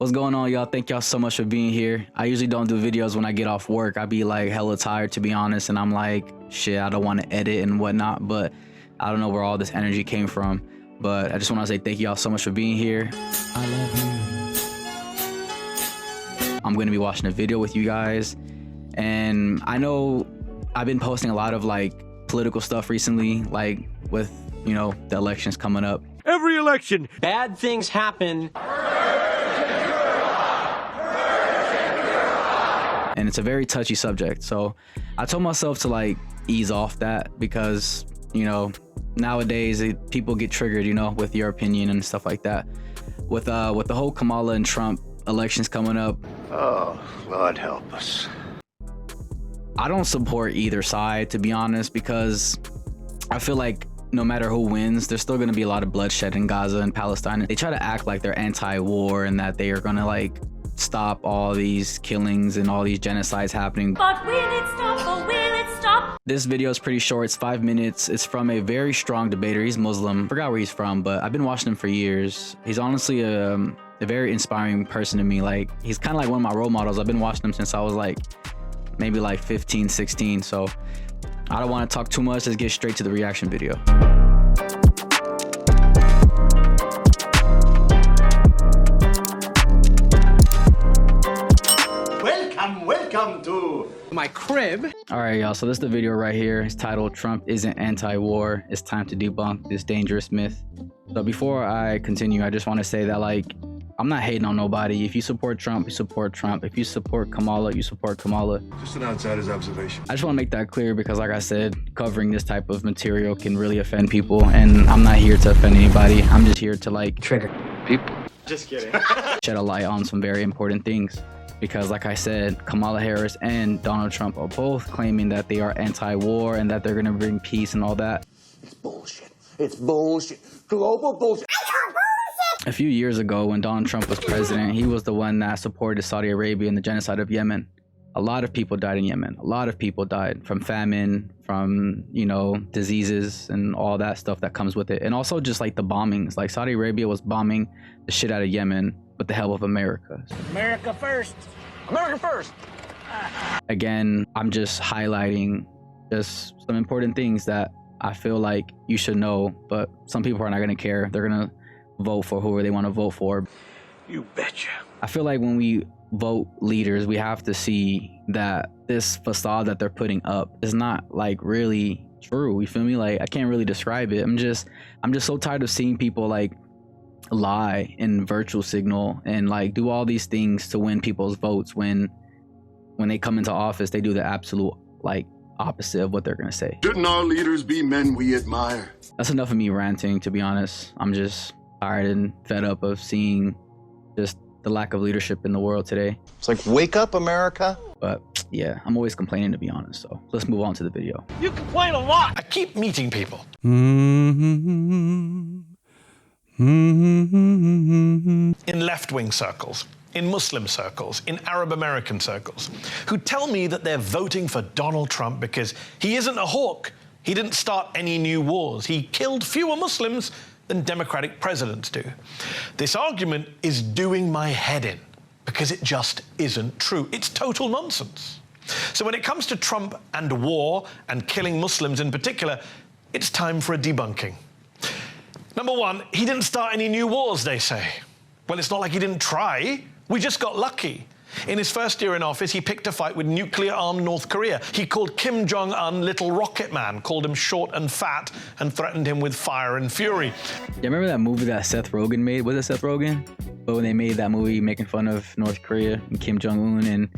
What's going on, y'all? Thank y'all so much for being here. I usually don't do videos when I get off work. I be like hella tired, to be honest, and I'm like, shit, I don't want to edit and whatnot, but I don't know where all this energy came from. But I just want to say thank y'all so much for being here. I love you. I'm going to be watching a video with you guys, and I know I've been posting a lot of like political stuff recently, like with, you know, the elections coming up. Every election, bad things happen. And it's a very touchy subject, so I told myself to like ease off that, because, you know, nowadays people get triggered, you know, with your opinion and stuff like that. With the whole Kamala and Trump elections coming up, oh Lord help us. I don't support either side, to be honest, because I feel like no matter who wins, there's still going to be a lot of bloodshed in Gaza and Palestine. They try to act like they're anti-war and that they are going to like stop all these killings and all these genocides happening. But will it stop, or will it stop? This video is pretty short. It's 5 minutes. It's from a very strong debater. He's Muslim. Forgot where he's from, but I've been watching him for years. He's honestly a very inspiring person to me. Like, he's kind of like one of my role models. I've been watching him since I was like maybe like 15, 16. So I don't want to talk too much. Let's get straight to the reaction video. Welcome to My crib. All right, y'all, so this is the video right here. It's titled "Trump Isn't Anti-War. It's Time to Debunk This Dangerous Myth." So before I continue, I just want to say that, like, I'm not hating on nobody. If you support Trump, you support Trump. If you support Kamala, you support Kamala. Just an outsider's observation. I just want to make that clear, because like I said, covering this type of material can really offend people, and I'm not here to offend anybody. I'm just here to like Trigger people. Just kidding. shed a light on some very important things. Because like I said, Kamala Harris and Donald Trump are both claiming that they are anti-war and that they're going to bring peace and all that. It's bullshit. It's bullshit. Global bullshit. A few years ago, when Donald Trump was president, he was the one that supported Saudi Arabia in the genocide of Yemen. A lot of people died in Yemen. A lot of people died from famine, from, you know, diseases and all that stuff that comes with it. And also just like the bombings. Like, Saudi Arabia was bombing the shit out of Yemen with the help of America. America first. America first. Again, I'm just highlighting just some important things that I feel like you should know, but some people are not going to care. They're going to vote for whoever they want to vote for. You betcha. I feel like when we vote leaders, we have to see that this facade that they're putting up is not like really true. You feel me? Like, I can't really describe it. I'm just so tired of seeing people like lie and virtual signal and like do all these things to win people's votes, when they come into office they do the absolute like opposite of what they're gonna say. Shouldn't our leaders be men we admire? That's enough of me ranting, to be honest. I'm just tired and fed up of seeing just the lack of leadership in the world today. It's like, wake up, America. But yeah, I'm always complaining, to be honest, so let's move on to the video. you complain a lot. I keep meeting people in left-wing circles, in Muslim circles, in Arab American circles, who tell me that they're voting for Donald Trump because he isn't a hawk. He didn't start any new wars. He killed fewer Muslims than Democratic presidents do. This argument is doing my head in, because it just isn't true. It's total nonsense. So when it comes to Trump and war and killing Muslims in particular, it's time for a debunking. Number one, he didn't start any new wars, they say. Well, it's not like he didn't try. We just got lucky. In his first year in office, he picked a fight with nuclear-armed North Korea. He called Kim Jong-un Little Rocket Man, called him short and fat, and threatened him with fire and fury. Yeah, remember that movie that Seth Rogen made? Was it Seth Rogen? But when they made that movie making fun of North Korea and Kim Jong-un, and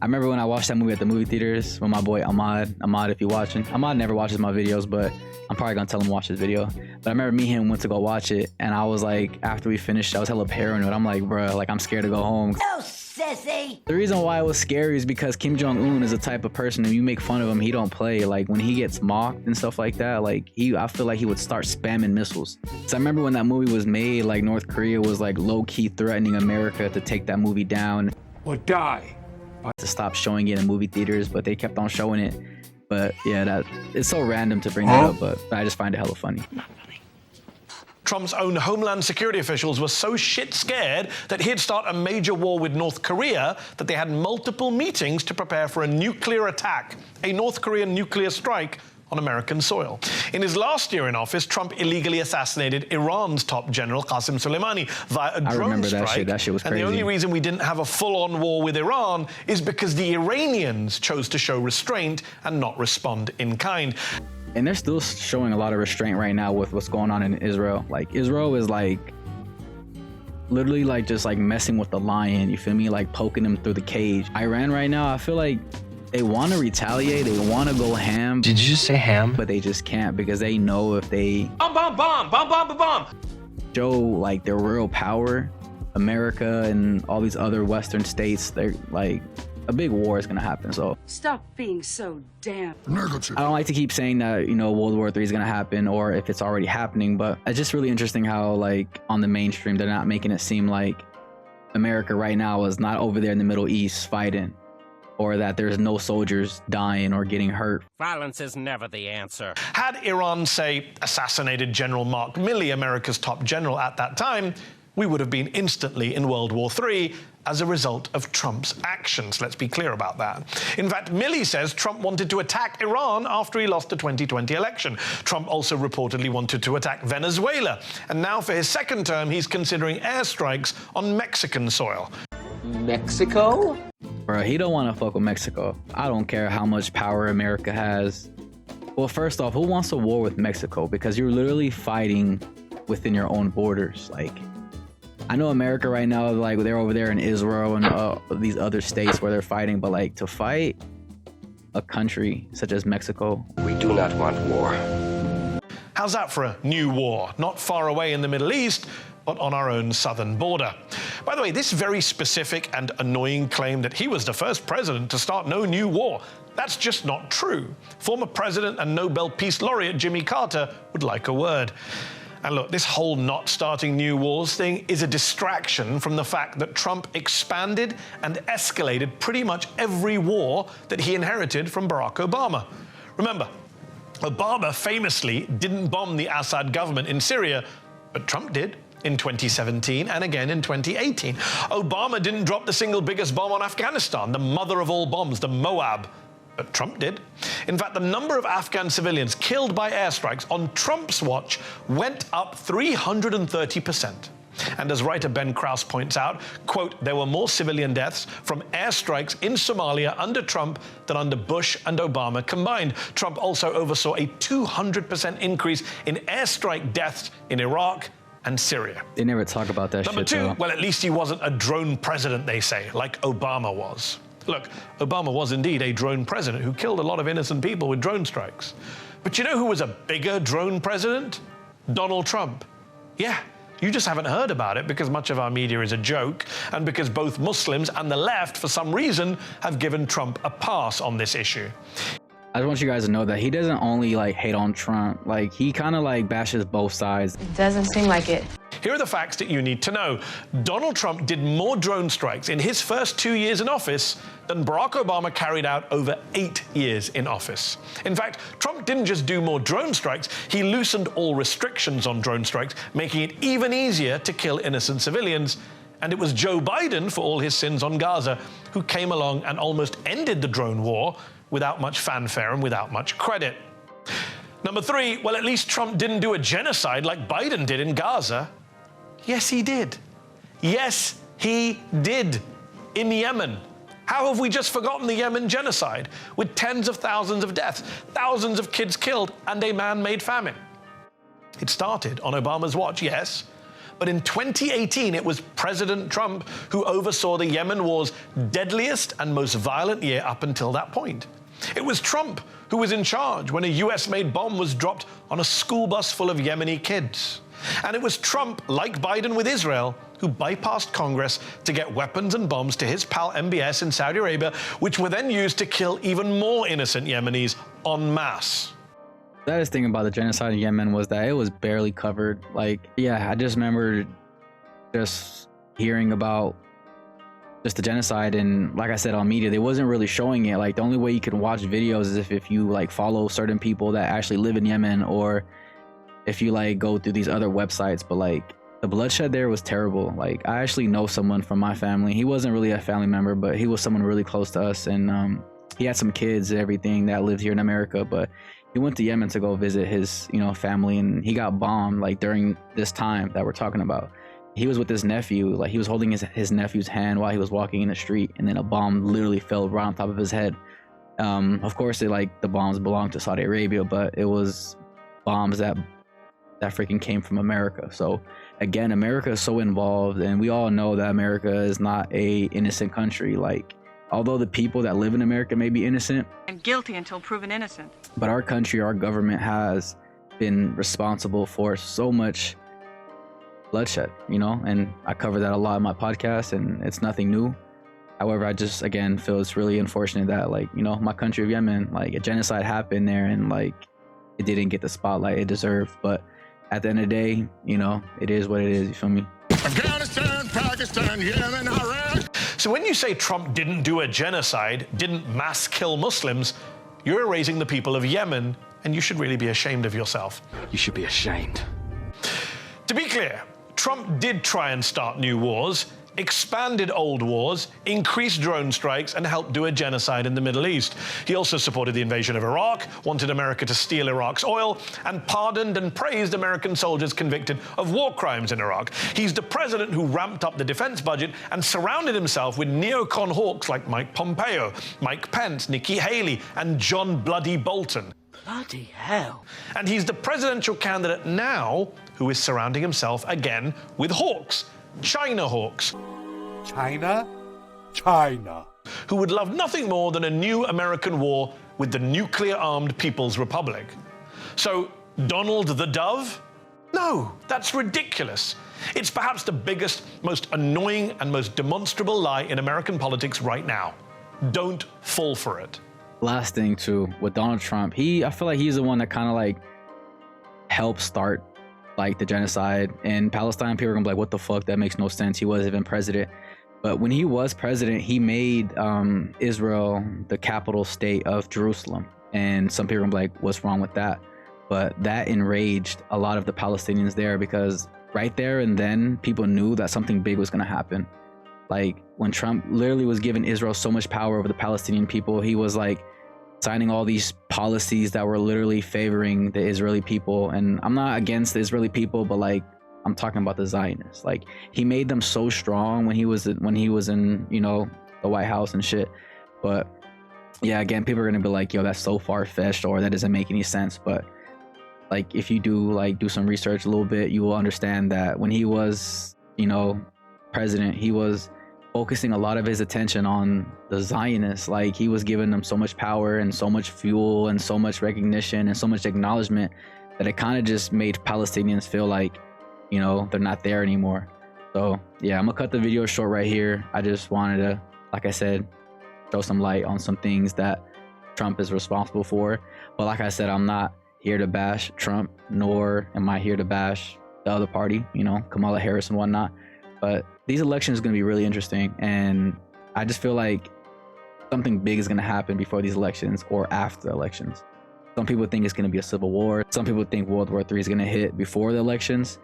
I remember when I watched that movie at the movie theaters with my boy Ahmad, if you're watching. Ahmad never watches my videos, but I'm probably gonna tell him to watch this video. But I remember me and him went to go watch it, and I was like, after we finished, I was hella paranoid. I'm like, bro, like, I'm scared to go home. Oh, sissy. The reason why it was scary is because Kim Jong-un is the type of person, if you make fun of him, he don't play. Like, when he gets mocked and stuff like that, like, I feel like he would start spamming missiles. So I remember when that movie was made, like, North Korea was like low-key threatening America to take that movie down. Or die. To stop showing it in movie theaters, but they kept on showing it. But yeah, it's so random to bring that up, but I just find it hella funny. Trump's own Homeland Security officials were so shit scared that he'd start a major war with North Korea that they had multiple meetings to prepare for a nuclear attack, a North Korean nuclear strike on American soil. In his last year in office, Trump illegally assassinated Iran's top general, Qasem Soleimani, via a drone strike. That shit was crazy. And the only reason we didn't have a full-on war with Iran is because the Iranians chose to show restraint and not respond in kind. And they're still showing a lot of restraint right now with what's going on in Israel. Like, Israel is like literally like just like messing with the lion, you feel me? Like poking him through the cage. Iran right now, I feel like they want to retaliate, they want to go ham. Did you just say ham? But they just can't, because they know if they Bomb! show like their real power, America and all these other Western states, they're like, a big war is gonna happen. So Stop being so damn. Negative. I don't like to keep saying that, you know, World War III is gonna happen or if it's already happening, but it's just really interesting how like on the mainstream they're not making it seem like America right now is not over there in the Middle East fighting, or that there's no soldiers dying or getting hurt. Violence is never the answer. Had Iran, say, assassinated General Mark Milley, America's top general at that time, we would have been instantly in World War III as a result of Trump's actions. Let's be clear about that. In fact, Milley says Trump wanted to attack Iran after he lost the 2020 election. Trump also reportedly wanted to attack Venezuela. And now for his second term, he's considering airstrikes on Mexican soil. Mexico? Bro, he don't want to fuck with Mexico. I don't care how much power America has. Well, first off, who wants a war with Mexico? Because you're literally fighting within your own borders. Like, I know America right now, like they're over there in Israel and these other states where they're fighting, but like to fight a country such as Mexico. We do not want war. How's that for a new war? Not far away in the Middle East, but on our own southern border. By the way, this very specific and annoying claim that he was the first president to start no new war, that's just not true. Former President and Nobel Peace Laureate Jimmy Carter would like a word. And look, this whole not starting new wars thing is a distraction from the fact that Trump expanded and escalated pretty much every war that he inherited from Barack Obama. Remember, Obama famously didn't bomb the Assad government in Syria, but Trump did in 2017 and again in 2018. Obama didn't drop the single biggest bomb on Afghanistan, the mother of all bombs, the Moab, but Trump did. In fact, the number of Afghan civilians killed by airstrikes on Trump's watch went up 330%. And as writer Ben Krause points out, quote, there were more civilian deaths from airstrikes in Somalia under Trump than under Bush and Obama combined. Trump also oversaw a 200% increase in airstrike deaths in Iraq and Syria. They never talk about that Number shit, two, though. well, at least he wasn't a drone president, they say, like Obama was. Look, Obama was indeed a drone president who killed a lot of innocent people with drone strikes. But you know who was a bigger drone president? Donald Trump. Yeah, you just haven't heard about it because much of our media is a joke, and because both Muslims and the left, for some reason, have given Trump a pass on this issue. I just want you guys to know that he doesn't only like hate on Trump, like he kind of like bashes both sides. It doesn't seem like it. Here are the facts that you need to know. Donald Trump did more drone strikes in his first 2 years in office than Barack Obama carried out over 8 years in office. In fact, Trump didn't just do more drone strikes, he loosened all restrictions on drone strikes, making it even easier to kill innocent civilians. And it was Joe Biden, for all his sins on Gaza, who came along and almost ended the drone war without much fanfare and without much credit. Number three, well, at least Trump didn't do a genocide like Biden did in Gaza. Yes, he did. Yes, he did. In Yemen. How have we just forgotten the Yemen genocide? With tens of thousands of deaths, thousands of kids killed, and a man-made famine. It started on Obama's watch, yes. But in 2018, it was President Trump who oversaw the Yemen war's deadliest and most violent year up until that point. It was Trump who was in charge when a US-made bomb was dropped on a school bus full of Yemeni kids. And it was Trump, like Biden with Israel, who bypassed Congress to get weapons and bombs to his pal MBS in Saudi Arabia, which were then used to kill even more innocent Yemenis en masse. The saddest thing about the genocide in Yemen was that it was barely covered. Like, yeah, I just remember just hearing about just the genocide, and like I said, on media, they wasn't really showing it. Like, the only way you could watch videos is if you like follow certain people that actually live in Yemen, or if you like go through these other websites, but like the bloodshed there was terrible. Like I actually know someone from my family. He wasn't really a family member, but he was someone really close to us, and he had some kids and everything that lived here in America, but he went to Yemen to go visit his, family, and he got bombed like during this time that we're talking about. He was with his nephew, like he was holding his nephew's hand while he was walking in the street, and then a bomb literally fell right on top of his head. Of course, the bombs belonged to Saudi Arabia, but it was bombs that freaking came from America. So again, America is so involved, and we all know that America is not a innocent country. Like, although the people that live in America may be innocent And guilty until proven innocent. but our country, our government has been responsible for so much bloodshed, and I cover that a lot in my podcast, and it's nothing new. However, I just, again, feel it's really unfortunate that, my country of Yemen, like, a genocide happened there, and, like, it didn't get the spotlight it deserved. But at the end of the day, it is what it is, you feel me? Afghanistan, Pakistan, Yemen, Iraq. So when you say Trump didn't do a genocide, didn't mass kill Muslims, you're erasing the people of Yemen, and you should really be ashamed of yourself. You should be ashamed. To be clear, Trump did try and start new wars, expanded old wars, increased drone strikes, and helped do a genocide in the Middle East. He also supported the invasion of Iraq, wanted America to steal Iraq's oil, and pardoned and praised American soldiers convicted of war crimes in Iraq. He's the president who ramped up the defense budget and surrounded himself with neocon hawks like Mike Pompeo, Mike Pence, Nikki Haley, and John Bloody Bolton. Bloody hell. And he's the presidential candidate now who is surrounding himself again with hawks, China hawks. China? China. Who would love nothing more than a new American war with the nuclear-armed People's Republic. So, Donald the Dove? No, that's ridiculous. It's perhaps the biggest, most annoying, and most demonstrable lie in American politics right now. Don't fall for it. Last thing too, with Donald Trump, I feel like he's the one that kind of helped start the genocide in Palestine. People are gonna be like, what the fuck, that makes no sense, he wasn't even president. But when he was president, he made Israel the capital state of Jerusalem, and some people are gonna be like, what's wrong with that? But that enraged a lot of the Palestinians there, because right there and then people knew that something big was gonna happen. Like when Trump literally was giving Israel so much power over the Palestinian people, he was signing all these policies that were literally favoring the Israeli people. And I'm not against the Israeli people, but I'm talking about the Zionists. He made them so strong when he was in, the White House and shit. But yeah, again, people are gonna be like, yo, that's so far-fetched, or that doesn't make any sense. But if you do some research a little bit, you will understand that when he was, president, he was focusing a lot of his attention on the Zionists. He was giving them so much power and so much fuel and so much recognition and so much acknowledgement that it kind of just made Palestinians feel they're not there anymore. So yeah, I'm gonna cut the video short right here. I just wanted to, like I said, throw some light on some things that Trump is responsible for. But like I said, I'm not here to bash Trump, nor am I here to bash the other party, Kamala Harris and whatnot. But these elections are going to be really interesting, and I just feel like something big is going to happen before these elections or after the elections. Some people think it's going to be a civil war. Some people think World War III is going to hit before the elections.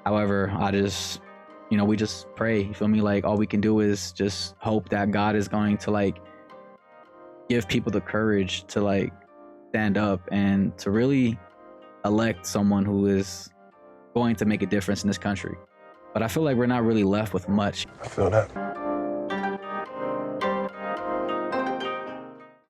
However, I just, we just pray, you feel me? All we can do is just hope that God is going to give people the courage to stand up and to really elect someone who is going to make a difference in this country. But I feel like we're not really left with much. I feel that.